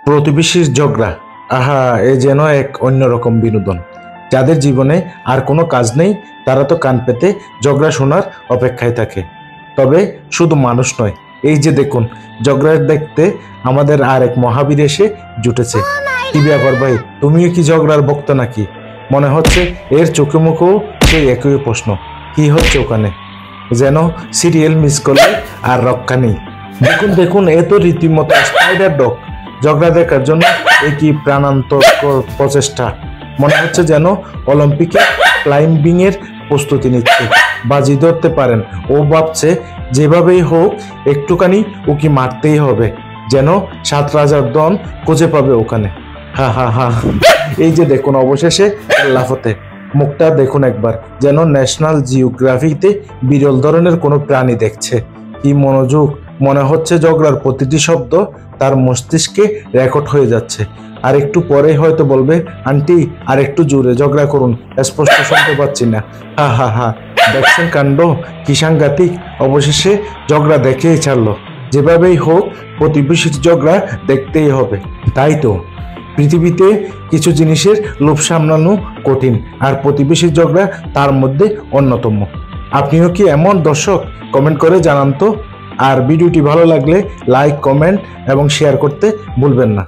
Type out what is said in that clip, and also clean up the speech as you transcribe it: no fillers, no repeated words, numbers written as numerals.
প্রতিবেশীর ঝগড়া, আহা, এ যেন এক অন্যরকম বিনোদন। যাদের জীবনে আর কোনো কাজ নেই তারা তো কান পেতে ঝগড়া শোনার অপেক্ষায় থাকে। তবে শুধু মানুষ নয়, এই যে দেখুন, ঝগড়া দেখতে আমাদের আর এক মহাবীর এসে জুটেছে। কি ব্যাপার ভাই, তুমিও কি ঝগড়ার বক্ত নাকি? মনে হচ্ছে এর চোখে মুখেও সেই একই প্রশ্ন, কি হচ্ছে ওখানে? যেন সিরিয়াল মিস করলে আর রক্ষা নেই। দেখুন দেখুন, এ তো রীতিমতো স্পাইডার ডগ। ঝগড়া দেখার জন্য এই কি প্রাণান্তকর প্রচেষ্টা! মনে হচ্ছে যেন অলিম্পিকে ক্লাইম্বিং এর প্রস্তুতি নিচ্ছে। বাজি ধরতে পারেন, ও ভাবছে যেভাবেই হোক একটুখানি উকি মারতেই হবে, যেন 7 রাজার দন খুঁজে পাবে ওখানে। হা হা হা। এই যে দেখুন, অবশেষে লাফতে মুখটা দেখুন একবার, যেন ন্যাশনাল জিওগ্রাফিতে বিরল ধরনের কোনো প্রাণী দেখছে। কি মনোযোগ! মনে হচ্ছে ঝগড়ার প্রতিটি শব্দ তার মস্তিষ্কে রেকর্ড হয়ে যাচ্ছে। আর একটু পরেই হয়তো বলবে, আন্টি আর একটু জোরে ঝগড়া করুন, স্পষ্ট শুনতে পাচ্ছি না। হা হা হা। দেখছেন কাণ্ড, কি সাংঘাতিক! অবশেষে ঝগড়া দেখেই ছাড়লো। যেভাবেই হোক প্রতিবেশীর ঝগড়া দেখতেই হবে। তাই তো, পৃথিবীতে কিছু জিনিসের লোভ সামলানো কঠিন, আর প্রতিবেশীর ঝগড়া তার মধ্যে অন্যতম। আপনিও কি এমন? দর্শক, কমেন্ট করে জানান তো। আর ভিডিওটি ভালো লাগলে লাইক, কমেন্ট এবং শেয়ার করতে ভুলবেন না।